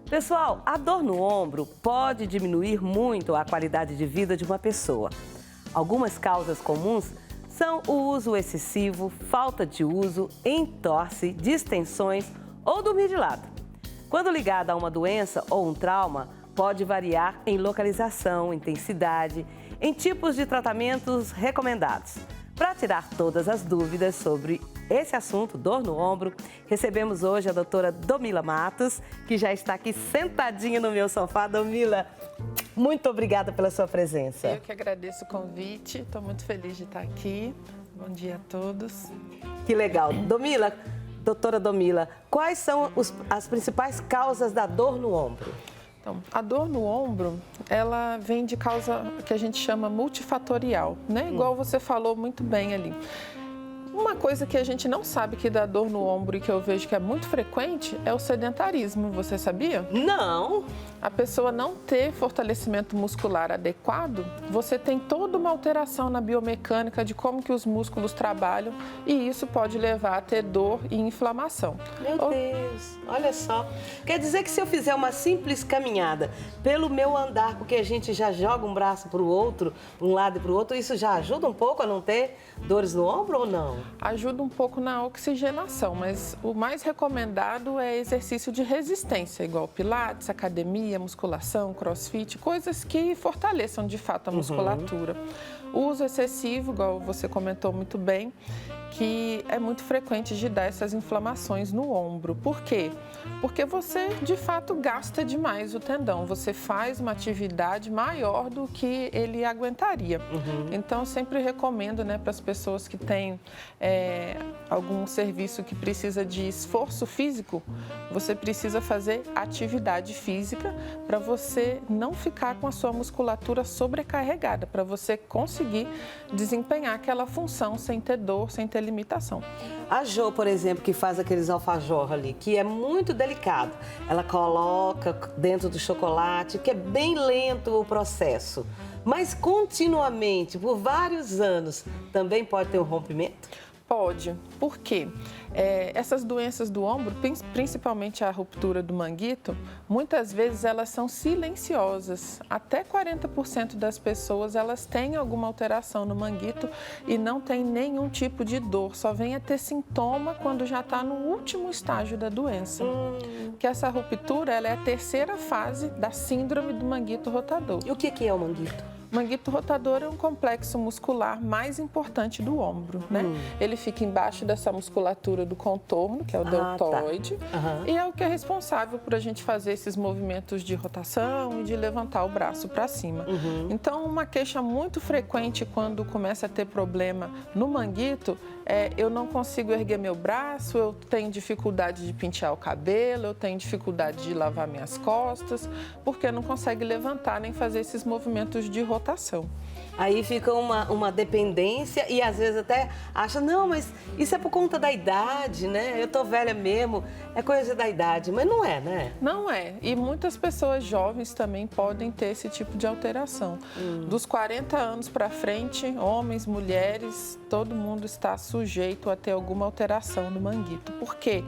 Pessoal, a dor no ombro pode diminuir muito a qualidade de vida de uma pessoa. Algumas causas comuns são o uso excessivo, falta de uso, entorse, distensões ou dormir de lado. Quando ligada a uma doença ou um trauma, pode variar em localização, intensidade, em tipos de tratamentos recomendados. Para tirar todas as dúvidas sobre esse assunto, dor no ombro, recebemos hoje a doutora Domila Matos, que já está aqui sentadinha no meu sofá. Domila, muito obrigada pela sua presença. Eu que agradeço o convite, estou muito feliz de estar aqui. Bom dia a todos. Que legal. Domila, doutora Domila, quais são as principais causas da dor no ombro? Então, a dor no ombro, ela vem de causa que a gente chama multifatorial, né? Igual você falou muito bem ali. Uma coisa que a gente não sabe que dá dor no ombro e que eu vejo que é muito frequente é o sedentarismo. Você sabia? Não. A pessoa não ter fortalecimento muscular adequado, você tem toda uma alteração na biomecânica de como que os músculos trabalham e isso pode levar a ter dor e inflamação. Meu Deus, olha só. Quer dizer que se eu fizer uma simples caminhada pelo meu andar, porque a gente já joga um braço para o outro, um lado e para o outro, isso já ajuda um pouco a não ter dores no ombro ou não? Ajuda um pouco na oxigenação, mas o mais recomendado é exercício de resistência, igual pilates, academia, musculação, crossfit, coisas que fortaleçam de fato a musculatura. O uso excessivo, igual você comentou muito bem, que é muito frequente de dar essas inflamações no ombro. Por quê? Porque você, de fato, gasta demais o tendão. Você faz uma atividade maior do que ele aguentaria. Então, eu sempre recomendo, né, para as pessoas que têm algum serviço que precisa de esforço físico, você precisa fazer atividade física para você não ficar com a sua musculatura sobrecarregada, para você conseguir desempenhar aquela função sem ter dor, sem ter limitação. A Jo, por exemplo, que faz aqueles alfajor ali, que é muito delicado, ela coloca dentro do chocolate, que é bem lento o processo, mas continuamente, por vários anos, também pode ter um rompimento? Pode. Por quê? Essas doenças do ombro, principalmente a ruptura do manguito, muitas vezes elas são silenciosas. Até 40% das pessoas elas têm alguma alteração no manguito e não tem nenhum tipo de dor. Só vem a ter sintoma quando já está no último estágio da doença. Que essa ruptura ela é a terceira fase da síndrome do manguito rotador. E o que é o manguito? Manguito rotador é um complexo muscular mais importante do ombro, né? Ele fica embaixo dessa musculatura do contorno, que é o deltoide, e é o que é responsável por a gente fazer esses movimentos de rotação e de levantar o braço para cima. Então, uma queixa muito frequente quando começa a ter problema no manguito é eu não consigo erguer meu braço, eu tenho dificuldade de pentear o cabelo, eu tenho dificuldade de lavar minhas costas, porque não consegue levantar nem fazer esses movimentos de rotação. Aí fica uma dependência e às vezes até acha, não, mas isso é por conta da idade, né? Eu tô velha mesmo, é coisa da idade, mas não é, né? Não é. E muitas pessoas jovens também podem ter esse tipo de alteração. Dos 40 anos para frente, homens, mulheres, todo mundo está sujeito a ter alguma alteração no manguito. Por quê?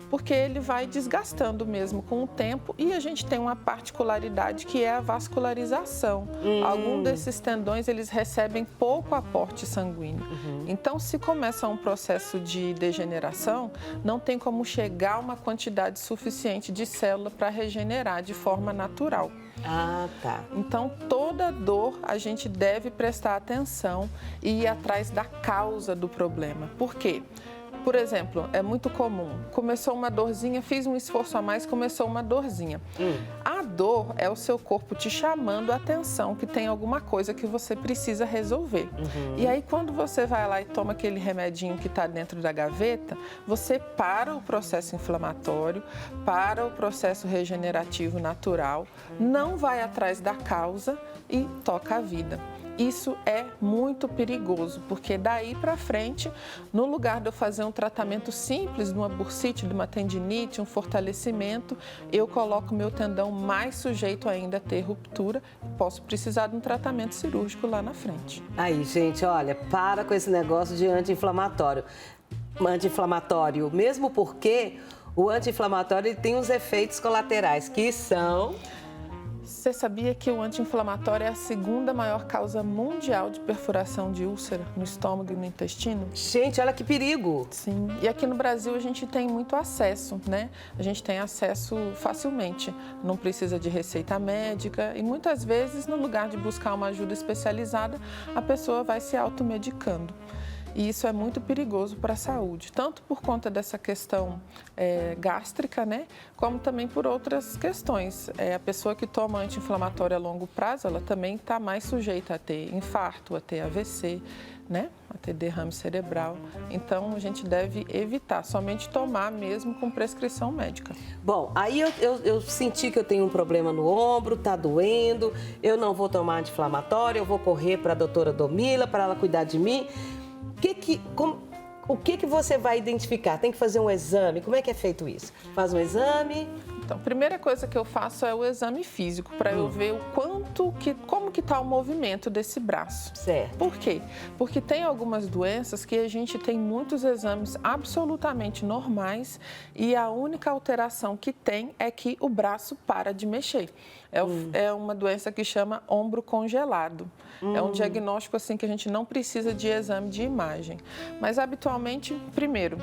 Porque ele vai desgastando mesmo com o tempo e a gente tem uma particularidade que é a vascularização. Alguns desses tendões, eles recebem pouco aporte sanguíneo. Então, se começa um processo de degeneração, não tem como chegar a uma quantidade suficiente de célula para regenerar de forma natural. Ah, tá. Então, toda dor a gente deve prestar atenção e ir atrás da causa do problema. Por quê? Por exemplo, é muito comum, começou uma dorzinha, fiz um esforço a mais, começou uma dorzinha. A dor é o seu corpo te chamando a atenção que tem alguma coisa que você precisa resolver. E aí, quando você vai lá e toma aquele remedinho que está dentro da gaveta, você para o processo inflamatório, para o processo regenerativo natural, não vai atrás da causa e toca a vida. Isso é muito perigoso, porque daí para frente, no lugar de eu fazer um tratamento simples de uma bursite, de uma tendinite, um fortalecimento, eu coloco meu tendão mais sujeito ainda a ter ruptura e posso precisar de um tratamento cirúrgico lá na frente. Aí, gente, olha, para com esse negócio de anti-inflamatório. Anti-inflamatório, mesmo porque o anti-inflamatório ele tem os efeitos colaterais, que são... Você sabia que o anti-inflamatório é a segunda maior causa mundial de perfuração de úlcera no estômago e no intestino? Gente, olha que perigo! Sim, e aqui no Brasil a gente tem muito acesso, né? A gente tem acesso facilmente, não precisa de receita médica e muitas vezes, no lugar de buscar uma ajuda especializada, a pessoa vai se automedicando. E isso é muito perigoso para a saúde, tanto por conta dessa questão gástrica, né, como também por outras questões. A pessoa que toma anti-inflamatório a longo prazo, ela também está mais sujeita a ter infarto, a ter AVC, né, a ter derrame cerebral. Então, a gente deve evitar, somente tomar mesmo com prescrição médica. Bom, aí eu senti que eu tenho um problema no ombro, tá doendo, eu não vou tomar anti-inflamatório, eu vou correr para a doutora Domila para ela cuidar de mim. O que você vai identificar? Tem que fazer um exame? Como é que é feito isso? Faz um exame? Então, a primeira coisa que eu faço é o exame físico, para eu ver como que está o movimento desse braço. Certo. Por quê? Porque tem algumas doenças que a gente tem muitos exames absolutamente normais e a única alteração que tem é que o braço para de mexer. É uma doença que chama ombro congelado. É um diagnóstico assim que a gente não precisa de exame de imagem. Mas habitualmente, primeiro,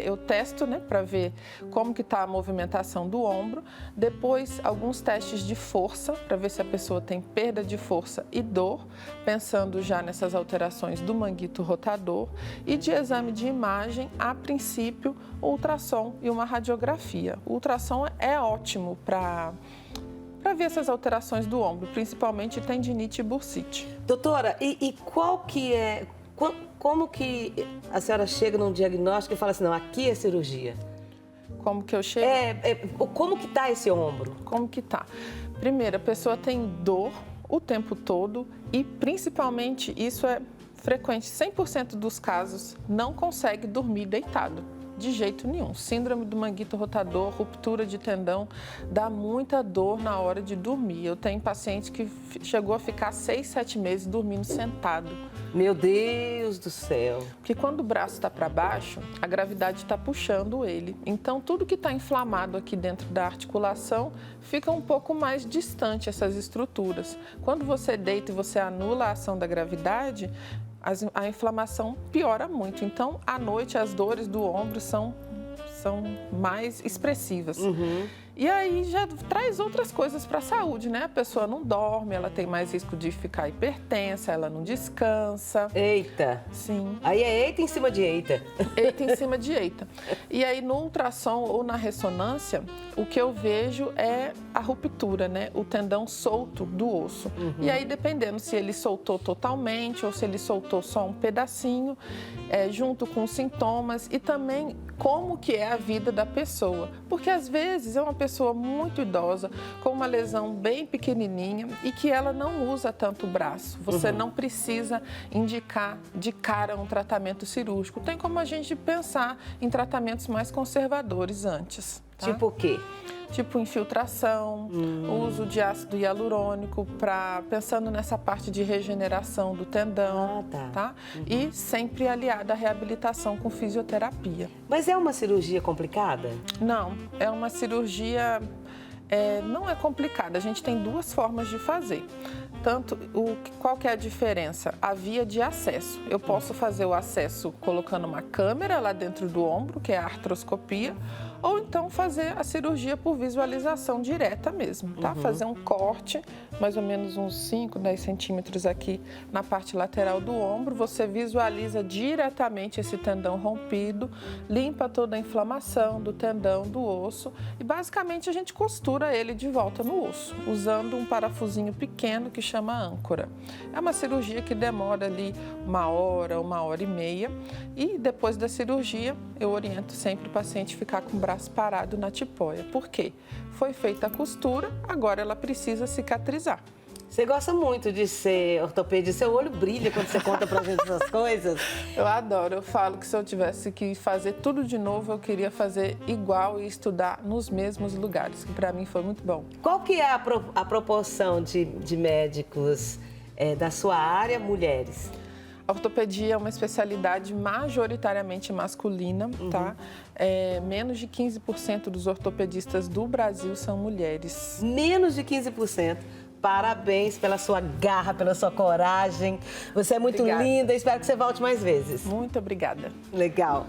eu testo, né, para ver como que está a movimentação do ombro. Depois, alguns testes de força, para ver se a pessoa tem perda de força e dor, pensando já nessas alterações do manguito rotador. E de exame de imagem, a princípio, o ultrassom e uma radiografia. O ultrassom é ótimo para ver essas alterações do ombro, principalmente tendinite e bursite. Doutora, e qual que é... Como que a senhora chega num diagnóstico e fala assim, não, aqui é cirurgia? Como que eu chego? Como que tá esse ombro? Como que tá? Primeiro, a pessoa tem dor o tempo todo e, principalmente, isso é frequente, 100% dos casos, não consegue dormir deitado. De jeito nenhum. Síndrome do manguito rotador, ruptura de tendão, dá muita dor na hora de dormir. Eu tenho paciente que chegou a ficar 6, 7 meses dormindo sentado. Meu Deus do céu! Porque quando o braço está para baixo, a gravidade está puxando ele. Então, tudo que está inflamado aqui dentro da articulação fica um pouco mais distante, essas estruturas. Quando você deita e você anula a ação da gravidade, a inflamação piora muito. Então, à noite, as dores do ombro são mais expressivas. E aí já traz outras coisas para a saúde, né? A pessoa não dorme, ela tem mais risco de ficar hipertensa, ela não descansa. Eita! Sim. Aí é eita em cima de eita. Eita em cima de eita. E aí no ultrassom ou na ressonância, o que eu vejo é a ruptura, né? O tendão solto do osso. E aí dependendo se ele soltou totalmente ou se ele soltou só um pedacinho, junto com os sintomas e também como que é a vida da pessoa. Porque às vezes é uma pessoa muito idosa, com uma lesão bem pequenininha e que ela não usa tanto o braço. Você não precisa indicar de cara um tratamento cirúrgico. Tem como a gente pensar em tratamentos mais conservadores antes. Tá? Tipo o quê? Tipo infiltração, uso de ácido hialurônico, pensando nessa parte de regeneração do tendão, tá? E sempre aliada à reabilitação com fisioterapia. Mas é uma cirurgia complicada? Não, é uma cirurgia... não é complicada, a gente tem duas formas de fazer. Qual que é a diferença? A via de acesso. Eu posso fazer o acesso colocando uma câmera lá dentro do ombro, que é a artroscopia, ou então fazer a cirurgia por visualização direta mesmo, tá? Fazer um corte, mais ou menos uns 5, 10 centímetros aqui na parte lateral do ombro, você visualiza diretamente esse tendão rompido, limpa toda a inflamação do tendão, do osso e basicamente a gente costura ele de volta no osso, usando um parafusinho pequeno que chama âncora. É uma cirurgia que demora ali 1 hora e meia e depois da cirurgia eu oriento sempre o paciente ficar com o braço parado na tipóia. Por quê? Foi feita a costura, agora ela precisa cicatrizar. Você gosta muito de ser ortopedista, seu olho brilha quando você conta pra gente essas coisas. Eu adoro, eu falo que se eu tivesse que fazer tudo de novo, eu queria fazer igual e estudar nos mesmos lugares, que pra mim foi muito bom. Qual que é a proporção de médicos da sua área, mulheres? A ortopedia é uma especialidade majoritariamente masculina, tá? Menos de 15% dos ortopedistas do Brasil são mulheres. Menos de 15%. Parabéns pela sua garra, pela sua coragem. Você é muito Obrigada. linda, espero que você volte mais vezes. Muito obrigada. Legal.